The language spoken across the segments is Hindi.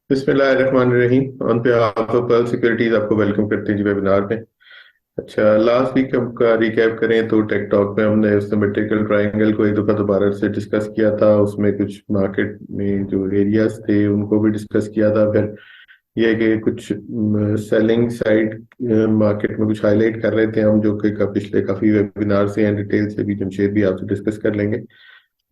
बिस्मिल्लाहिर्रहमानिर्रहीम। ऑन बेहाफ ऑफ पर्ल सिक्योरिटीज आपको वेलकम करते हैं जी वेबिनार में। अच्छा, लास्ट वीक हम का रिकैप करें तो टेक टॉक में हमने सिमेट्रिकल ट्रायंगल को एक दफा दोबारा से डिस्कस किया था। उसमें कुछ मार्केट में जो एरियाज थे उनको भी डिस्कस किया था। फिर ये कि कुछ सेलिंग साइड मार्केट में कुछ हाईलाइट कर रहे थे हम, जो कि पिछले काफी वेबिनार से हैं, डिटेल से भी जमशेद भी आपसे डिस्कस कर लेंगे।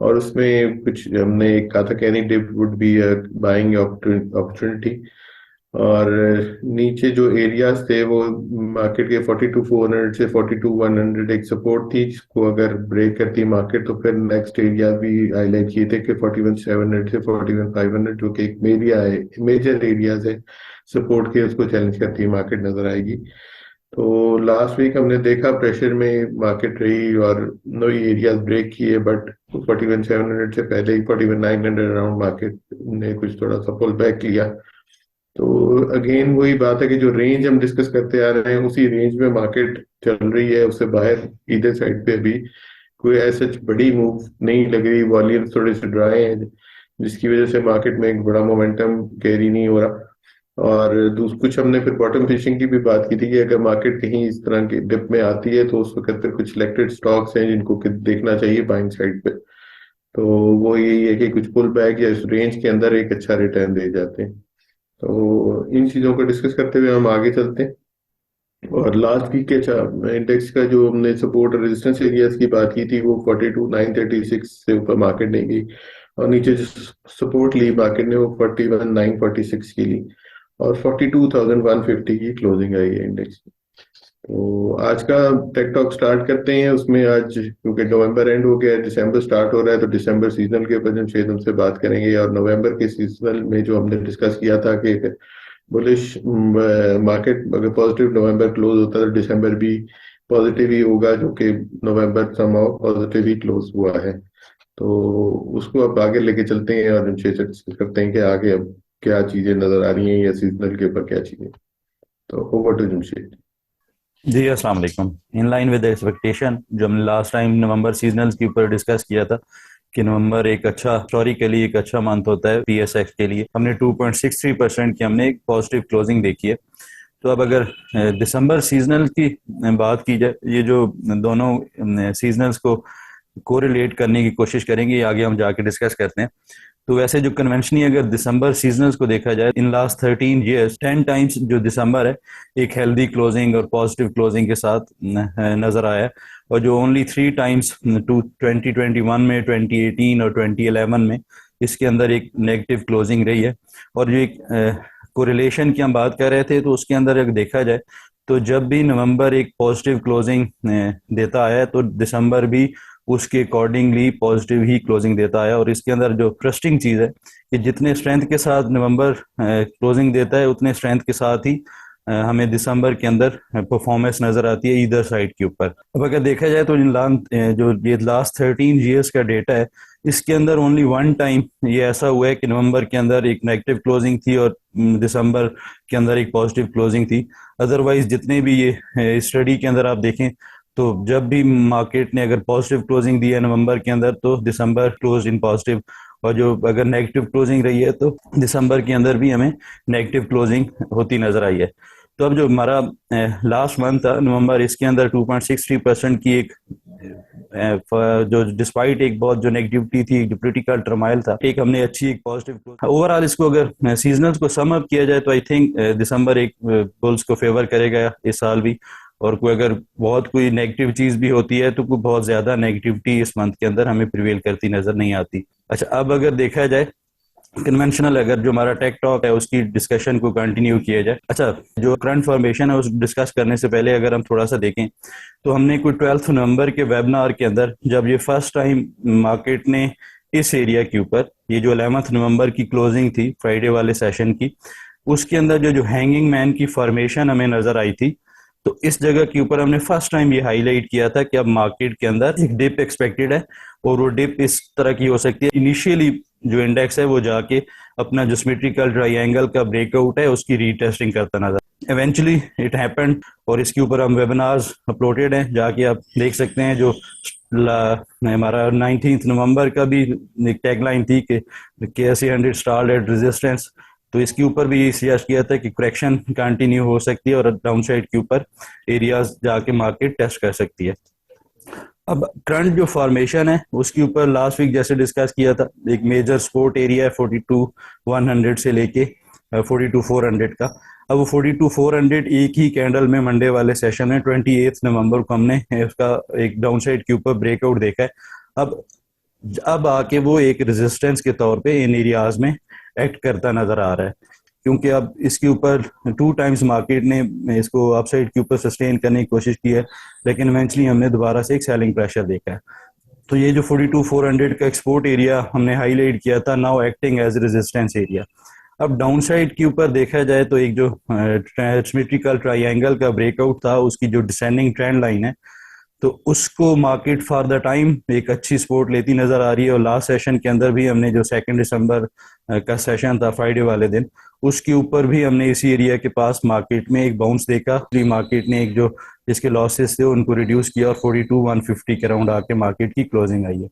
और उसमें कुछ हमने एक कहा था कि any dip would be buying opportunity. और नीचे जो एरियाज थे वो मार्केट के 42,400 से 42,100 एक सपोर्ट थी, जिसको अगर ब्रेक करती मार्केट तो फिर नेक्स्ट एरिया भी हाईलाइट किए थे कि 41,700 से 41,500, जो कि एक मेजर एरियाज है सपोर्ट के, उसको चैलेंज करती है मार्केट नजर आएगी। तो लास्ट वीक हमने देखा प्रेशर में मार्केट रही और नई एरियाज ब्रेक किए, बट 41,700 से पहले ही 41,900 अराउंड मार्केट ने कुछ थोड़ा सा पुल बैक लिया। तो अगेन वही बात है कि जो रेंज हम डिस्कस करते आ रहे हैं उसी रेंज में मार्केट चल रही है, उससे बाहर इधर साइड पे भी कोई ऐसा बड़ी मूव नहीं लग रही। वॉल्यूम थोड़े से ड्राई हैं, जिसकी वजह से मार्केट में एक बड़ा मोमेंटम कैरी नहीं हो रहा। और कुछ हमने फिर बॉटम फिशिंग की भी बात की थी कि अगर मार्केट कहीं इस तरह की डिप में आती है तो उस वक्त फिर कुछ सिलेक्टेड स्टॉक्स हैं जिनको देखना चाहिए बाइंग साइड पे। तो वो यही है कि कुछ पुल बैक या इस रेंज के अंदर एक अच्छा रिटर्न दे जाते हैं। तो इन चीजों को डिस्कस करते हुए हम आगे चलते हैं। और लास्ट वीक के अच्छा इंडेक्स का जो हमने सपोर्ट और रेजिस्टेंस एरियाज की बात की थी वो 42,936 से ऊपर मार्केट नहीं गई। और नीचे जो सपोर्ट ली मार्केट ने वो 41,946 की ली। और 42,150 की क्लोजिंग आई है इंडेक्स। तो आज का टेक टॉक स्टार्ट करते हैं। उसमें आज क्योंकि नवंबर एंड हो गया है, दिसंबर स्टार्ट हो रहा है, तो दिसंबर सीजनल के ऊपर जमशेद हमसे बात करेंगे। और नवंबर के सीजनल में जो हमने डिस्कस किया था कि बुलिश मार्केट अगर पॉजिटिव नवंबर क्लोज होता है तो दिसंबर भी पॉजिटिव ही होगा, जो कि नवंबर समाव पॉजिटिव ही क्लोज हुआ है। तो उसको अब आगे लेके चलते हैं और जमशेद से डिस्कस करते हैं कि आगे अब क्या चीजें नजर आ रही हैं या सीजनल के ऊपर क्या चीजें। तो ओवर टू जमशेद। जी अस्सलाम वालेकुम। इन लाइन विद एक्सपेक्टेशन, जो हमने लास्ट टाइम नवंबर सीजनल्स के ऊपर डिस्कस किया था कि नवंबर एक अच्छा हिस्टोरिकली एक अच्छा मंथ होता है पीएसएक्स के लिए, हमने 2.63% की हमने एक पॉजिटिव क्लोजिंग देखी है। तो अब अगर दिसंबर सीजनल की बात की जाए, ये जो दोनों सीजनल्स को कोरिलेट करने की कोशिश करेंगे, ये आगे हम जाके डिस्कस करते हैं। तो वैसे जो कन्वेंशनली अगर दिसंबर सीजनल्स को देखा जाए, इन लास्ट 13 ईयर्स 10 टाइम्स जो दिसंबर है एक हेल्दी क्लोजिंग और पॉजिटिव क्लोजिंग के साथ नजर आया है। और जो ओनली 3 टाइम्स 2021 में, 2018 और 2011 में इसके अंदर एक नेगेटिव क्लोजिंग रही है। और जो एक कोरिलेशन की हम बात कर रहे थे, तो उसके अंदर अगर देखा जाए तो जब भी नवंबर एक पॉजिटिव क्लोजिंग देता है तो दिसंबर भी उसके अकॉर्डिंगली पॉजिटिव ही क्लोजिंग देता है। और इसके अंदर जो ट्रस्टिंग चीज़ है कि जितने स्ट्रेंथ के साथ नवंबर क्लोजिंग देता है उतने स्ट्रेंथ के साथ ही हमें दिसंबर के अंदर परफॉर्मेंस नजर आती है ईदर साइड के ऊपर। अब अगर देखा जाए तो जो ये लास्ट 13 ईयर्स का डेटा है, इसके अंदर ओनली 1 टाइम ये ऐसा हुआ है कि नवंबर के अंदर एक नेगेटिव क्लोजिंग थी और दिसंबर के अंदर एक पॉजिटिव क्लोजिंग थी। अदरवाइज जितने भी ये स्टडी के अंदर आप देखें तो जब भी मार्केट ने अगर पॉजिटिव क्लोजिंग दी है नवंबर के अंदर तो दिसंबर क्लोज इन पॉजिटिव। और जो अगर नेगेटिव क्लोजिंग रही है तो दिसंबर के अंदर भी हमें नेगेटिव क्लोजिंग होती नजर आई है। तो अब जो हमारा लास्ट मंथ था नवंबर, इसके अंदर 2.63% की एक जो डिस्पाइट एक बहुत जो नेगेटिविटी थी, जो पोलिटिकल टर्माइल था, एक हमने अच्छी एक पॉजिटिव ओवरऑल इसको अगर सीजनल्स को सम अप किया जाए तो आई थिंक दिसंबर एक बुल्स को फेवर करेगा इस साल भी। और कोई अगर बहुत कोई नेगेटिव चीज भी होती है तो कोई बहुत ज्यादा नेगेटिविटी इस मंथ के अंदर हमें प्रिवेल करती नजर नहीं आती। अच्छा, अब अगर देखा जाए कन्वेंशनल, अगर जो हमारा टेक टॉक है उसकी डिस्कशन को कंटिन्यू किया जाए। अच्छा, जो करंट फॉर्मेशन है उस डिस्कस करने से पहले अगर हम थोड़ा सा देखें तो हमने कोई 12 नवंबर के वेबिनार के अंदर जब ये फर्स्ट टाइम मार्केट ने इस एरिया के ऊपर, ये जो 11 नवंबर की क्लोजिंग थी फ्राइडे वाले सेशन की, उसके अंदर जो जो हैंगिंग मैन की फॉर्मेशन हमें नजर आई थी, तो इस जगह के ऊपर हमने फर्स्ट टाइम ये हाईलाइट किया था कि अब मार्केट के अंदर एक डिप एक्सपेक्टेड है। और वो डिप इस तरह की हो सकती है, इनिशियली जो इंडेक्स है वो जाके अपना जो सिमेट्रिकल ट्राइंगल का ब्रेकआउट है उसकी रीटेस्टिंग करता नजर, एवेंचुअली इट हैपेंड। और इसके ऊपर हम वेबिनार्स अपलोडेड हैं, जाके आप देख सकते हैं। जो हमारा 19 नवंबर का भी एक टैगलाइन थी कि KSE 100 स्टार्ट एट रेजिस्टेंस, तो इसके ऊपर भी सजेस्ट किया था कि करेक्शन कंटिन्यू हो सकती है और डाउन साइड के ऊपर एरियाज जाके मार्केट टेस्ट कर सकती है। अब करंट जो फॉर्मेशन है उसके ऊपर लास्ट वीक जैसे डिस्कस किया था, एक मेजर सपोर्ट एरिया है 42,100 से लेके 42,400 का। अब वो 42,400 एक ही कैंडल में मंडे वाले सेशन में 28 नवंबर को हमने उसका एक डाउन साइड के ऊपर ब्रेकआउट देखा है। अब अब आके वो एक रेजिस्टेंस के तौर पे इन एरियाज में एक्ट करता नजर आ रहा है, क्योंकि अब इसके ऊपर 2 टाइम्स मार्केट ने इसको अपसाइड के ऊपर सस्टेन करने की कोशिश की है, लेकिन इवेंचुअली हमने दोबारा से एक सेलिंग प्रेशर देखा है। तो ये जो 42,400 का एक्सपोर्ट एरिया हमने हाईलाइट किया था, now acting as resistance area. अब डाउन साइड के ऊपर देखा जाए तो एक जो सिमेट्रिकल ट्राइंगल का ब्रेकआउट था, उसकी जो डिसेंडिंग ट्रेंड लाइन है, तो उसको मार्केट फॉर द टाइम एक अच्छी सपोर्ट लेती नजर आ रही है। और लास्ट सेशन के अंदर भी हमने जो 2 दिसंबर का सेशन था फ्राइडे वाले दिन, उसके ऊपर भी हमने इसी एरिया के पास मार्केट में एक बाउंस देखा। मार्केट ने एक जो इसके लॉसेस थे उनको रिड्यूस किया और 42,150 के अराउंड आके मार्केट की क्लोजिंग आई है।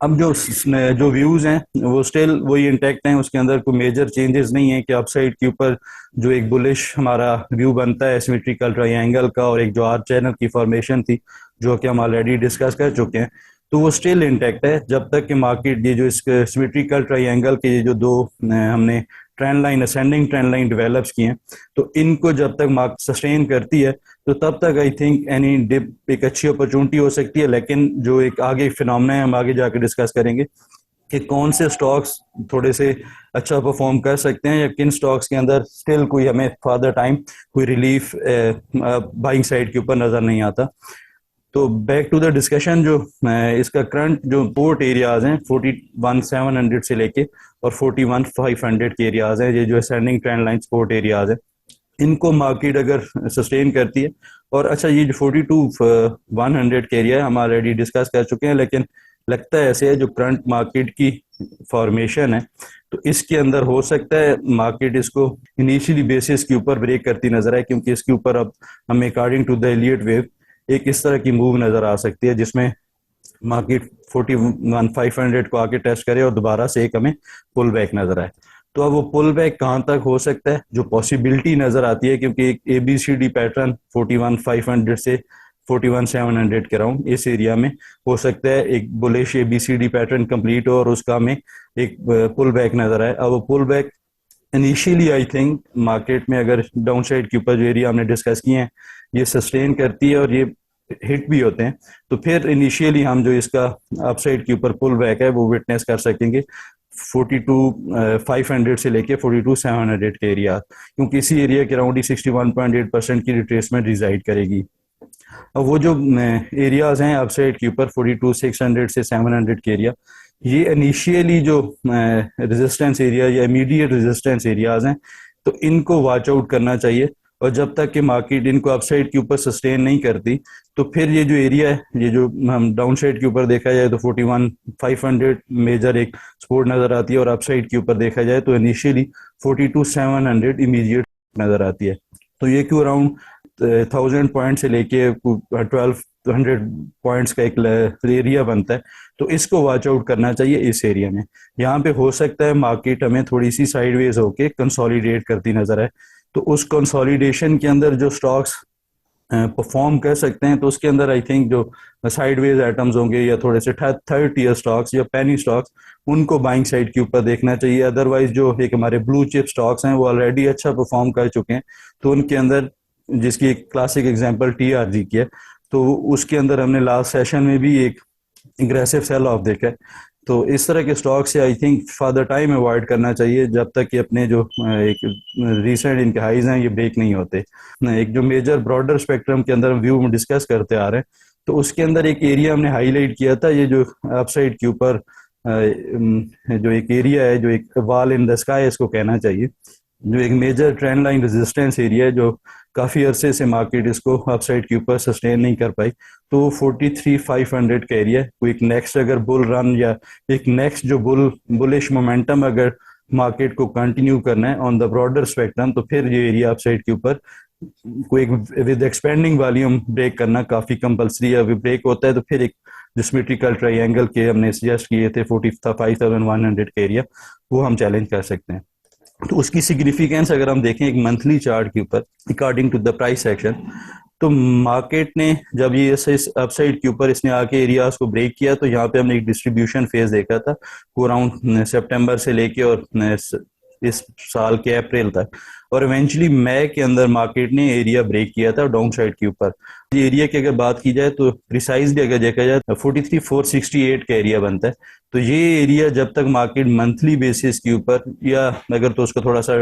अब जो व्यूज हैं वो स्टिल वही इंटैक्ट हैं, उसके अंदर कोई मेजर चेंजेस नहीं है कि अपसाइड के ऊपर जो एक बुलिश हमारा व्यू बनता है सिमेट्रिकल ट्रायंगल का और एक जो आर चैनल की फॉर्मेशन थी जो कि हम ऑलरेडी डिस्कस कर चुके हैं, तो वो स्टिल इंटैक्ट है जब तक कि मार्केट ये जो इस सिमेट्रिकल ट्रायंगल के ये जो दो हमने trend line ascending trend line develops की हैं, तो इनको जब तक मार्केट सस्टेन करती है तो तब तक आई थिंक एनी डिप एक अच्छी अपॉर्चुनिटी हो सकती है। लेकिन जो एक आगे फिनोमेना है हम आगे जाकर डिस्कस करेंगे कि कौन से स्टॉक्स थोड़े से अच्छा परफॉर्म कर सकते हैं या किन स्टॉक्स के अंदर स्टिल कोई हमें फर्दर टाइम कोई रिलीफ बाइंग साइड के ऊपर नजर नहीं आता। तो बैक टू द डिस्कशन, जो इसका करंट जो पोर्ट एरियाज हैं 41,700 से लेके और 41,500 के एरियाज हैं, ये जो ascending trend line support areas है, इनको मार्केट अगर सस्टेन करती है। और अच्छा, ये जो 42,100 के एरिया है हम ऑलरेडी डिस्कस कर चुके हैं, लेकिन लगता है ऐसे है जो करंट मार्केट की फॉर्मेशन है, तो इसके अंदर हो सकता है मार्केट इसको इनिशियली बेसिस के ऊपर ब्रेक करती नजर आए, क्योंकि इसके ऊपर अब हमें according to the Elliott wave एक इस तरह की मूव नजर आ सकती है जिसमें मार्केट 41,500 को आके टेस्ट करे और दोबारा से एक हमें पुल बैक नजर आए। तो अब वो पुल बैक कहाँ तक हो सकता है, जो पॉसिबिलिटी नजर आती है, क्योंकि एक ABCD पैटर्न 41,500 से 41,700 के राउंड इस एरिया में हो सकता है एक बुलिश ABCD पैटर्न कंप्लीट हो और उसका हमें एक पुल बैक नजर आए। अब वो pull back initially I think market में अगर डाउन साइड के ऊपर जो एरिया हमने डिस्कस किए हैं ये सस्टेन करती है और ये हिट भी होते हैं, तो फिर इनिशियली हम जो इसका अपसाइड के ऊपर पुल बैक है वो विटनेस कर सकेंगे 42,500 से लेके 42,700 के एरिया, क्योंकि इसी एरिया के अराउंड ही 61.8% की रिट्रेसमेंट रिजाइड करेगी। अब वो जो एरियाज हैं अपसाइड के ऊपर 42,600 से 700 के एरिया, ये इनिशियली जो रेजिस्टेंस एरिया या इमीडिएट रेजिस्टेंस एरियाज हैं, तो इनको वॉच आउट करना चाहिए। और जब तक कि मार्केट इनको अपसाइड के ऊपर सस्टेन नहीं करती, तो फिर ये जो एरिया है, ये जो हम डाउन साइड के ऊपर देखा जाए तो 41,500 मेजर एक सपोर्ट नजर आती है और अपसाइड के ऊपर देखा जाए तो इनिशियली 42,700 इमीडिएट नजर आती है। तो ये क्यों अराउंड 1,000 पॉइंट से लेके 1,200 पॉइंट्स का एक एरिया बनता है, तो इसको वॉच आउट करना चाहिए इस एरिया में। यहाँ पे हो सकता है मार्केट हमें थोड़ी सी साइडवेज होके कंसोलिडेट करती नजर आए, तो उस कंसोलिडेशन के अंदर जो स्टॉक्स परफॉर्म कर सकते हैं, तो उसके अंदर आई थिंक जो साइडवेज आइटम्स होंगे या थोड़े से थर्ड टीयर स्टॉक्स या पेनी स्टॉक्स, उनको बाइंग साइड के ऊपर देखना चाहिए। अदरवाइज जो एक हमारे ब्लू चिप स्टॉक्स हैं वो ऑलरेडी अच्छा परफॉर्म कर चुके हैं, तो उनके अंदर जिसकी एक क्लासिक एग्जांपल TRG की है, तो उसके अंदर हमने लास्ट सेशन में भी एक एग्रेसिव सेल ऑफ देखा है। तो इस तरह के स्टॉक से I think for the time avoid करना चाहिए जब तक कि अपने जो एक रीसेंट इनके हाइज हैं ये ब्रेक नहीं होते। एक जो मेजर ब्रॉडर स्पेक्ट्रम के अंदर व्यू में डिस्कस करते आ रहे हैं, तो उसके अंदर एक एरिया हमने हाईलाइट किया था, ये जो अपसाइड के ऊपर जो एक एरिया है, जो एक वॉल इन द स्काई इसको कहना चाहिए, जो एक major trend line resistance area है, जो काफी अरसे से मार्केट इसको अपसाइड के ऊपर सस्टेन नहीं कर पाई, तो 43,500 का एरिया कोई एक नेक्स्ट अगर बुल रन या एक नेक्स्ट जो बुलिश मोमेंटम अगर मार्केट को कंटिन्यू करना है ऑन द ब्रॉडर स्पेक्ट्रम, तो फिर ये एरिया अपसाइड के ऊपर कोई विद एक्सपेंडिंग वॉल्यूम ब्रेक करना काफी कंपलसरी है। ब्रेक होता है तो फिर एक सिमेट्रिकल ट्रायंगल के हमने सजेस्ट किए थे 45,100 का एरिया, वो हम चैलेंज कर सकते हैं। तो उसकी सिग्निफिकेंस अगर हम देखें एक मंथली चार्ट के ऊपर according to the price section, तो मार्केट ने जब ये इस अपसाइड के ऊपर इसने आके एरियाज को ब्रेक किया, तो यहाँ पे हमने एक डिस्ट्रीब्यूशन फेज देखा था वो अराउंड सितंबर से लेके और इस साल के अप्रैल तक, और इवेंचुअली मई के अंदर मार्केट ने एरिया ब्रेक किया था डाउन साइड के ऊपर। ये एरिया की अगर बात की जाए तो प्रिसाइजली अगर देखा जाए तो 43,468 का एरिया बनता है। तो ये एरिया जब तक मार्केट मंथली बेसिस के ऊपर, या अगर तो उसको थोड़ा सा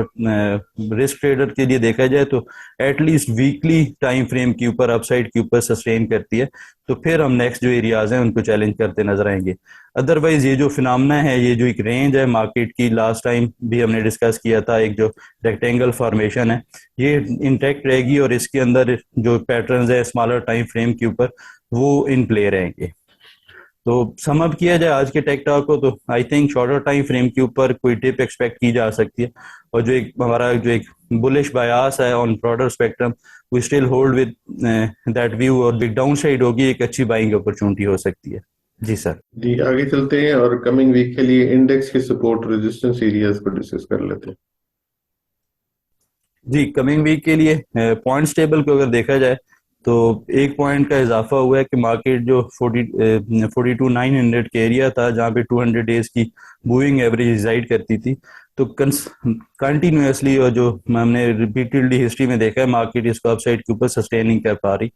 रिस्क ट्रेडर के लिए देखा जाए तो एटलीस्ट वीकली टाइम फ्रेम के ऊपर अपसाइड के ऊपर सस्टेन करती है, तो फिर हम नेक्स्ट जो एरियाज हैं उनको चैलेंज करते नजर आएंगे। अदरवाइज ये जो फिनोमेना है, ये जो एक रेंज है मार्केट की, लास्ट टाइम भी हमने डिस्कस किया था, एक जो रेक्टेंगल फॉर्मेशन है ये इंटैक्ट रहेगी, और इसके अंदर जो पैटर्न्स है स्मॉलर टाइम फ्रेम के ऊपर वो इन प्ले रहेंगे। तो सम अप किया जाए आज के टेक टॉक को, तो I think shorter time frame के ऊपर कोई टिप एक्सपेक्ट की जा सकती है, और जो एक हमारा जो एक बुलिश बायास है on broader spectrum, we still hold with that view, और बिग डाउन साइड होगी, एक अच्छी बाइंग अपॉर्चुनिटी हो सकती है। जी सर। जी आगे चलते हैं और कमिंग वीक के लिए इंडेक्स के सपोर्ट रेजिस्टेंस एरियाज को डिस्कस कर लेते हैं। जी, कमिंग वीक के लिए पॉइंट्स टेबल को अगर देखा जाए तो एक पॉइंट का इजाफा हुआ है कि मार्केट जो 42,900 के एरिया था, जहाँ पे 200 डेज की मूविंग एवरेज रिजाइड करती थी, तो कंटिन्यूसली, और जो हमने रिपीटेडली हिस्ट्री में देखा है, मार्केट इसको अपसाइड के ऊपर सस्टेन नहीं कर पा रही।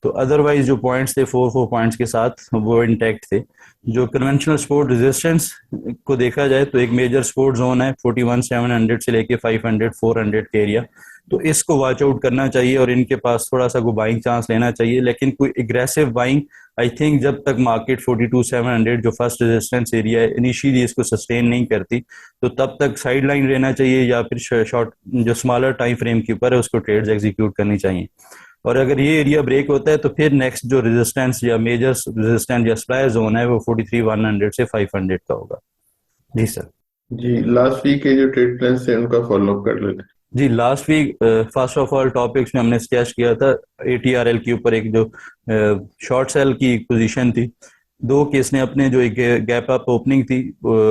तो अदरवाइज जो पॉइंट्स थे 4 पॉइंट्स के साथ वो इंटैक्ट थे। जो कन्वेंशनल सपोर्ट रेजिस्टेंस को देखा जाए तो एक मेजर सपोर्ट जोन है 41,700 से लेके 500 400 के एरिया, तो इसको वॉच आउट करना चाहिए और इनके पास थोड़ा सा को बाइंग चांस लेना चाहिए, लेकिन कोई एग्रेसिव बाइंग आई थिंक जब तक मार्केट 42,700 जो फर्स्ट रेजिस्टेंस एरिया है इनिशियली इसको सस्टेन नहीं करती, तो तब तक साइड लाइन रहना चाहिए, या फिर शॉर्ट जो स्मॉलर टाइम फ्रेम के ऊपर है उसको ट्रेड्स एग्जीक्यूट करनी चाहिए। और अगर ये एरिया ब्रेक होता है तो फिर नेक्स्ट जो रेजिस्टेंस या मेजर रेजिस्टेंस या सप्लाई जोन है वो 43,100 से 500 का होगा। जी सर। जी लास्ट वीक के जो ट्रेड प्लान्स थे उनका फॉलो अप कर लेते हैं। जी, last week first of all topics में हमने स्केच किया था ATRL के ऊपर एक जो शॉर्ट सेल की पोजीशन थी, दो केस ने अपने जो एक गैप अप ओपनिंग थी,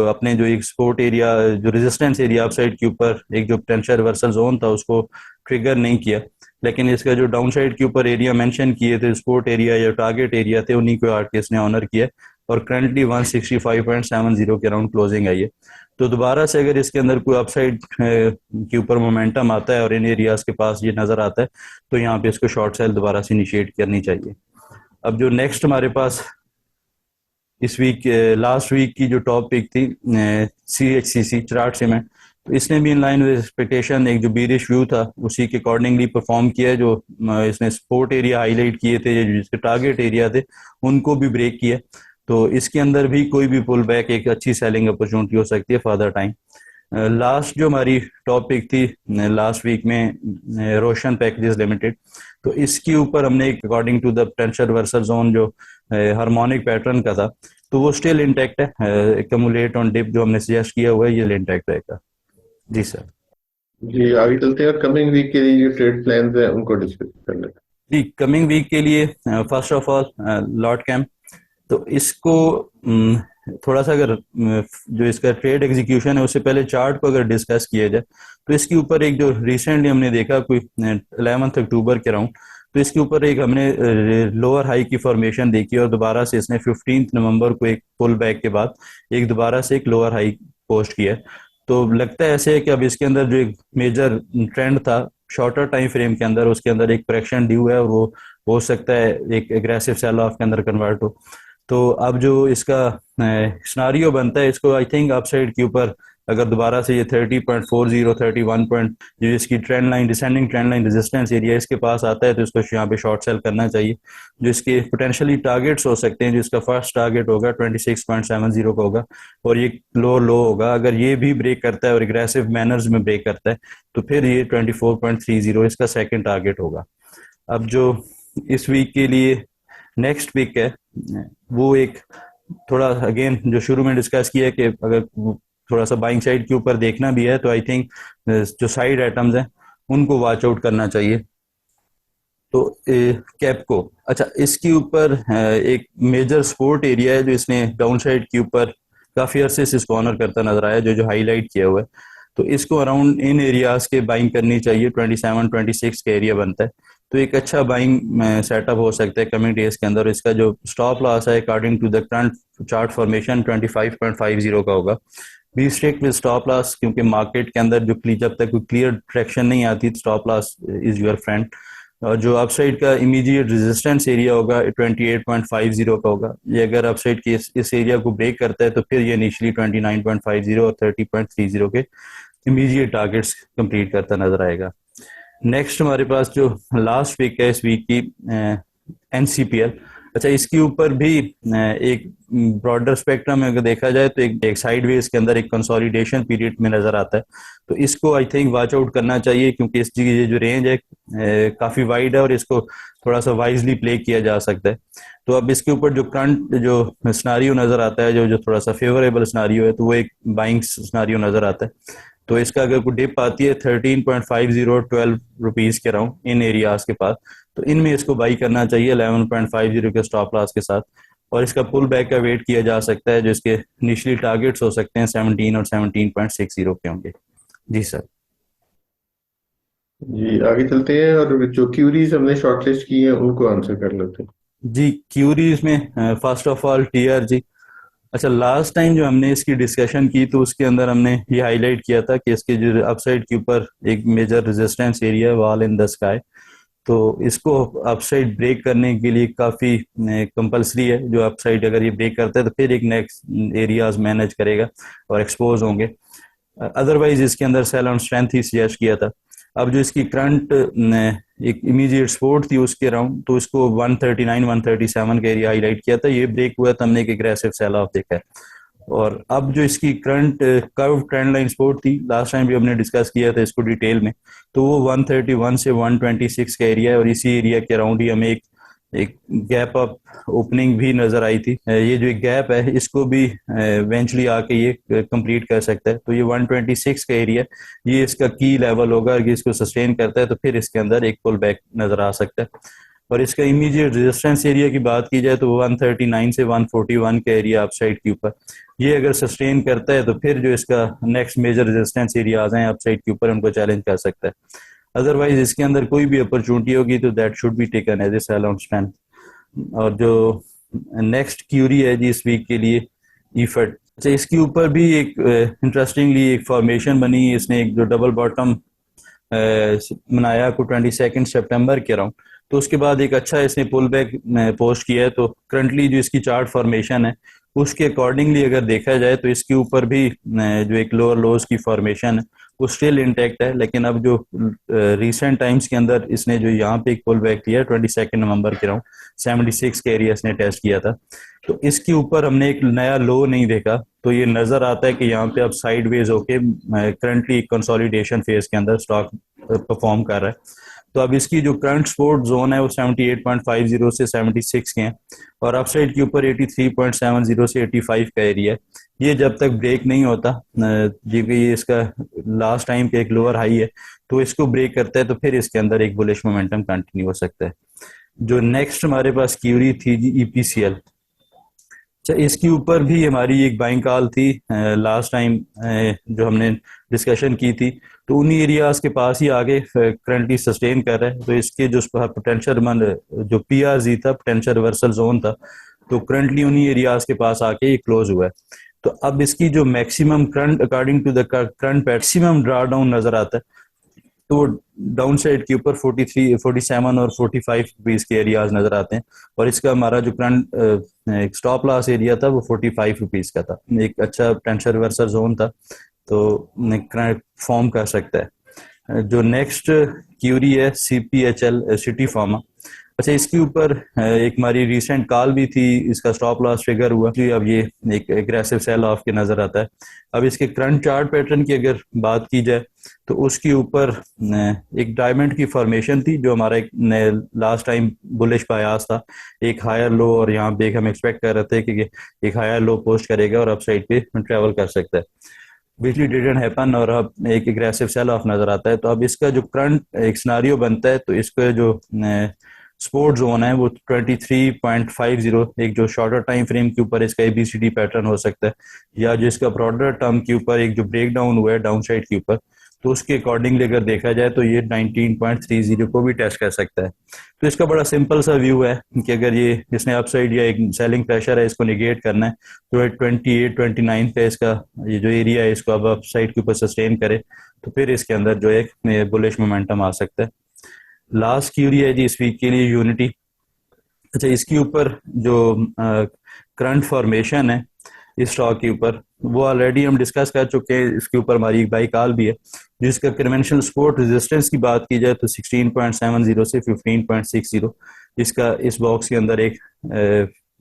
अपने जो एक सपोर्ट एरिया जो रेजिस्टेंस एरिया अपसाइड के ऊपर एक जो पोटेंशियल रिवर्सल जोन था उसको ट्रिगर नहीं किया, लेकिन इसका जो डाउन साइड के ऊपर एरिया मेंशन किए थे सपोर्ट एरिया या टारगेट एरिया थे, उन्हीं को आरकेएस ने ऑनर किया, और करंटली 165.70 के अराउंड क्लोजिंग आई है। तो दोबारा से अगर इसके अंदर कोई अपसाइड के ऊपर मोमेंटम आता है और इन एरियाज के पास ये नजर आता है, तो यहाँ पे इसको शॉर्ट सेल दोबारा से इनिशिएट करनी चाहिए। अब जो नेक्स्ट हमारे पास इस वीक लास्ट वीक की जो टॉप पिक थी CHCC चार्ट सीमेंट, तो इसने भी इन लाइन विद एक्सपेक्टेशन एक जो बीरिश व्यू था उसी के अकॉर्डिंगली परफॉर्म किया है। जो इसने सपोर्ट एरिया हाईलाइट किए थे, जिसके टारगेट एरिया थे उनको भी ब्रेक किया, तो इसके अंदर भी कोई भी पुल बैक एक अच्छी सेलिंग अपॉर्चुनिटी हो सकती है फर्दर टाइम। लास्ट जो हमारी टॉपिक थी लास्ट वीक में रोशन पैकेजेस लिमिटेड, तो इसके ऊपर हमने according to the potential reversal zone जो हार्मोनिक पैटर्न का था, तो वो स्टिल इंटैक्ट है। एक्यूमुलेट ऑन डिप जो हमने सजेस्ट किया हुआ है ये इंटैक्ट रहेगा। जी सर। जी आगे चलते हैं और कमिंग वीक के लिए जो ट्रेड प्लान्स हैं उनको डिस्कस कर लेते हैं। जी, कमिंग वीक के लिए first of all lot camp, तो इसको थोड़ा सा अगर जो इसका ट्रेड एग्जीक्यूशन है उससे पहले चार्ट को अगर डिस्कस किया जाए, तो इसके ऊपर एक जो रिसेंटली हमने देखा कोई 11 अक्टूबर के अराउंड, तो इसके ऊपर एक हमने लोअर हाई की फॉर्मेशन देखी, और दोबारा से इसने 15 नवंबर को एक पुल बैक के बाद एक दोबारा से एक लोअर हाई पोस्ट किया है। तो लगता है ऐसे है कि अब इसके अंदर जो एक मेजर ट्रेंड था शॉर्टर टाइम फ्रेम के अंदर, उसके अंदर एक करेक्शन ड्यू है, और वो हो सकता है एक एग्रेसिव सेल ऑफ के अंदर कन्वर्ट हो। तो अब जो इसका सिनारियो बनता है, इसको आई थिंक अपसाइड के ऊपर अगर दोबारा से ये 30.40 31 पॉइंट जो इसकी trend line descending trend line resistance area इसके पास आता है, तो इसको यहाँ पे शॉर्ट सेल करना चाहिए। जो इसके पोटेंशियली टारगेट्स हो सकते हैं, जो इसका फर्स्ट टारगेट होगा 26.70 का होगा, और ये लो होगा। अगर ये भी ब्रेक करता है और एग्रेसिव मैनर्स में ब्रेक करता है, तो फिर ये 24.30 इसका सेकेंड टारगेट होगा। अब जो इस वीक के लिए नेक्स्ट वीक है वो एक थोड़ा अगेन जो शुरू में डिस्कस किया कि अगर थोड़ा सा बाइंग साइड के ऊपर देखना भी है, तो आई थिंक जो साइड आइटम्स हैं उनको वॉच आउट करना चाहिए। तो कैप को अच्छा, इसके ऊपर एक मेजर सपोर्ट एरिया है जो इसने डाउन साइड के ऊपर काफी अरसे से इसको ऑनर करता नजर आया, जो हाईलाइट किया हुआ है। तो इसको अराउंड इन एरियाज के बाइंग करनी चाहिए। 27-26 का एरिया बनता है, तो एक अच्छा बाइंग सेटअप हो सकता है कमिंग डेज के अंदर। इसका जो स्टॉप लॉस है according to the current chart formation 25.50 का होगा। Be strict with stop loss, क्योंकि मार्केट के अंदर जो जब तक कोई क्लियर ट्रैक्शन नहीं आती stop loss is your friend. और जो अपसाइड का इमीडिएट रेजिस्टेंस एरिया होगा 28.50 का होगा। ये अगर अपसाइड के इस एरिया को ब्रेक करता है तो फिर ये इनिशियली 29.50 और 30.30 के इमीडिएट टारगेट्स कंप्लीट करता नजर आएगा। नेक्स्ट हमारे पास जो लास्ट वीक है इस वीक की एनसीपीएल। अच्छा, इसके ऊपर भी एक ब्रॉडर स्पेक्ट्रम में अगर देखा जाए तो एक साइडवेज के अंदर एक कंसोलिडेशन पीरियड में नजर आता है। तो इसको आई थिंक वॉच आउट करना चाहिए, क्योंकि इसकी ये जो रेंज है काफी वाइड है और इसको थोड़ा सा वाइजली प्ले किया जा सकता है। तो अब इसके ऊपर जो करंट जो सिनारियो नजर आता है, जो जो थोड़ा सा फेवरेबल सिनारियो है, तो वो एक बाइंग सिनारियो नजर आता है। तो इसका अगर कोई डिप आती है 13.50 12 रुपीज के अराउंड इन एरियाज के पास, तो इनमें इसको बाई करना चाहिए 11.50 के स्टॉप लॉस के साथ। और इसका पुल बैक का वेट किया जा सकता है, जो इसके इनिशियली टारगेट्स हो सकते हैं 17 और 17.60 के होंगे। जी सर। जी आगे चलते हैं और जो क्यूरीज हमने शॉर्टलिस्ट की हैं उनको आंसर कर लेते हैं। जी, क्यूरीज में फर्स्ट ऑफ ऑल टीआरजी। अच्छा, लास्ट टाइम जो हमने इसकी डिस्कशन की तो उसके अंदर हमने ये हाईलाइट किया था कि इसके जो अपसाइड के ऊपर एक major resistance area wall in the sky. तो इसको अपसाइड ब्रेक करने के लिए काफ़ी कंपलसरी है। जो अपसाइड अगर ये ब्रेक करता है तो फिर एक नेक्स्ट एरियाज मैनेज करेगा और एक्सपोज होंगे। अदरवाइज इसके अंदर सेल ऑन स्ट्रेंथ ही सजेस्ट किया था। अब जो इसकी करंट एक इमीडिएट सपोर्ट थी उसके अराउंड, तो इसको 139 137 का एरिया हाईलाइट किया था। ये ब्रेक हुआ तो हमने एक एग्रेसिव सेल ऑफ देखा है। और अब जो इसकी current curve trend line support थी, लास्ट टाइम भी हमने डिस्कस किया था इसको डिटेल में, तो वो 131 से 126 का एरिया है। और इसी एरिया के अराउंड ही हमें एक गैप अप ओपनिंग भी नजर आई थी। ये जो एक गैप है इसको भी इवेंचुअली आके ये कंप्लीट कर सकता है। तो ये 126 का एरिया, ये इसका की लेवल होगा। अगर इसको सस्टेन करता है तो फिर इसके अंदर एक पुल बैक नजर आ सकता है। और इसका इमीडिएट रेजिस्टेंस एरिया की बात की जाए तो 139 से 141 का एरिया अपसाइड के ऊपर, ये अगर सस्टेन करता है तो फिर जो इसका नेक्स्ट मेजर रेजिस्टेंस एरिया आ जाए अपसाइड के ऊपर, उनको चैलेंज कर सकता है। अदरवाइज इसके अंदर कोई भी अपॉर्चुनिटी होगी तो that should be taken as a sell on strength. और जो नेक्स्ट क्यूरी है जी इस वीक के लिए ईफर्ट। अच्छा, इसके ऊपर भी एक इंटरेस्टिंगली एक फॉर्मेशन बनी। इसने एक जो डबल बॉटम बनाया को 22 सितंबर के अराउंड, तो उसके बाद एक अच्छा इसने पुल बैक पोस्ट किया है। तो करंटली जो इसकी चार्ट फॉर्मेशन है उसके अकॉर्डिंगली अगर देखा जाए तो इसके ऊपर भी जो एक लोअर लोज की फॉर्मेशन है वो स्टिल इंटैक्ट है। लेकिन अब जो रिसेंट टाइम्स के अंदर इसने जो यहाँ पे एक पुल बैक किया 22 नवंबर के अराउंड 76 के एरिया इसने टेस्ट किया था, तो इसके ऊपर हमने एक नया लो नहीं देखा। तो ये नजर आता है कि यहाँ पे अब साइडवेज होके करंटली कंसोलिडेशन फेज के अंदर स्टॉक परफॉर्म कर रहा है। तो अब इसकी जो करंट सपोर्ट जोन है वो 78.50 से 76 के हैं, और अपसाइड के ऊपर 83.70 से 85 का एरिया है। ये जब तक ब्रेक नहीं होता, ये इसका लास्ट टाइम के एक लोअर हाई है, तो इसको ब्रेक करता है तो फिर इसके अंदर एक बुलिश मोमेंटम कंटिन्यू हो सकता है। जो नेक्स्ट हमारे पास क्यूरी थी जी ईपीसीएल। अच्छा, इसके ऊपर भी हमारी एक बाइंग कॉल थी लास्ट टाइम जो हमने डिस्कशन की थी। तो उन्हीं एरियाज के पास ही आगे करंटली सस्टेन कर रहा है। तो इसके जो पोटेंशियल जो पीआरजी था, पोटेंशियल रिवर्सल जोन था, तो करंटली उन्हीं एरियाज के पास आके ये क्लोज हुआ है। तो अब इसकी जो maximum current according to the current maximum drawdown नजर आता है, तो डाउन साइड के ऊपर 43 47 और 45 रुपीज के एरियाज नजर आते हैं। और इसका हमारा जो करंट स्टॉप लॉस एरिया था वो 45 रुपीज का था। एक अच्छा पोटेंशियल रिवर्सल जोन था, तो करंट फॉर्म कर सकता है। जो नेक्स्ट क्यूरी है सीपीएचएल सिटी फार्मा। अच्छा, इसके ऊपर एक हमारी रिसेंट कॉल भी थी, इसका स्टॉप लॉस ट्रिगर हुआ, अब ये एक एग्रेसिव सेल ऑफ के नजर आता है। अब इसके करंट चार्ट पैटर्न की अगर बात की जाए तो उसके ऊपर एक डायमंड की फॉर्मेशन थी, जो हमारा एक लास्ट टाइम बुलिश बायास था, एक हायर लो। और यहाँ पे हम एक्सपेक्ट कर रहे थे कि एक हायर लो पोस्ट करेगा और अपसाइड पे ट्रेवल कर सकता है। बिजली डिडंट हैपन और अब एक एग्रेसिव सेल ऑफ नजर आता है। तो अब इसका जो करंट एक सिनारियो बनता है, तो इसका जो सपोर्ट जोन है वो 23.50, एक जो शॉर्टर टाइम फ्रेम के ऊपर इसका ABCD पैटर्न हो सकता है, या जो इसका ब्रॉडर टर्म के ऊपर एक जो ब्रेक डाउन हुआ है डाउन साइड के ऊपर, तो उसके अकॉर्डिंगली अगर देखा जाए तो ये 19.30 को भी टेस्ट कर सकता है। तो इसका बड़ा सिंपल सा व्यू है कि अगर ये इसने अपसाइड या एक सेलिंग प्रेशर है इसको निगेट करना है, तो 28-29 पे इसका ये जो एरिया है इसको अब अपसाइड के ऊपर सस्टेन करे तो फिर इसके अंदर जो एक बुलिश मोमेंटम आ सकता है। लास्ट क्यूरी है जी इस वीक के लिए यूनिटी। अच्छा, इसके ऊपर जो करंट फॉर्मेशन है इस स्टॉक के ऊपर वो ऑलरेडी हम डिस्कस कर चुके हैं, इसके ऊपर हमारी एक बाई कॉल भी है। जिसका कन्वेंशनल सपोर्ट रेजिस्टेंस की बात की जाए तो 16.70 से 15.60 इसका इस बॉक्स के अंदर एक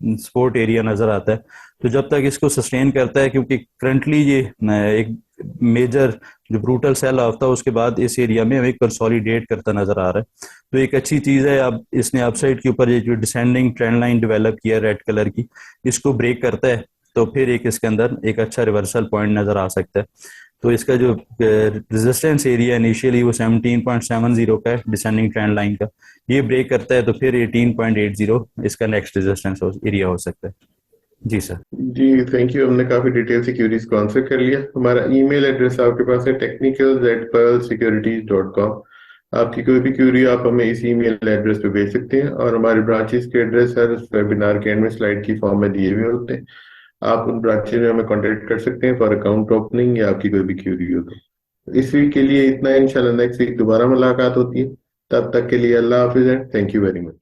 सपोर्ट एरिया नजर आता है। तो जब तक इसको सस्टेन करता है, क्योंकि करंटली ये एक मेजर जो ब्रूटल सेल ऑफ था उसके बाद इस एरिया में हमें कंसोलिडेट करता नजर आ रहा है, तो एक अच्छी चीज है। अब इसने अपसाइड के ऊपर ये जो डिसेंडिंग ट्रेंड लाइन डेवलप किया रेड कलर की, इसको ब्रेक करता है तो फिर एक इसके अंदर एक अच्छा रिवर्सल पॉइंट नजर आ सकता है। तो इसका जो रेजिस्टेंस एरिया इनिशियली वो 17.70 का है डिसेंडिंग ट्रेंड लाइन का, ये ब्रेक करता है तो फिर 18.80 इसका नेक्स्ट रेजिस्टेंस एरिया हो सकता है। जी सर। जी थैंक यू, हमने काफी डिटेल से क्यूरीज को आंसर कर लिया। हमारा ईमेल एड्रेस आपके पास है technicals@pearlsecurities.com। आपकी कोई भी क्यूरी आप हमें इस ईमेल एड्रेस पे भेज सकते हैं, और हमारे ब्रांचेस के एड्रेस हर वेबिनार के एंड में स्लाइड की फॉर्म में दिए हुए होते हैं। आप उन ब्रांचेस में हमें कांटेक्ट कर सकते हैं फॉर अकाउंट ओपनिंग या आपकी कोई भी क्यूरी हो तो। इस वीक के लिए इतना, इंशाल्लाह नेक्स्ट वीक दोबारा मुलाकात होती है। तब तक के लिए अल्लाह हाफिज and thank you very much.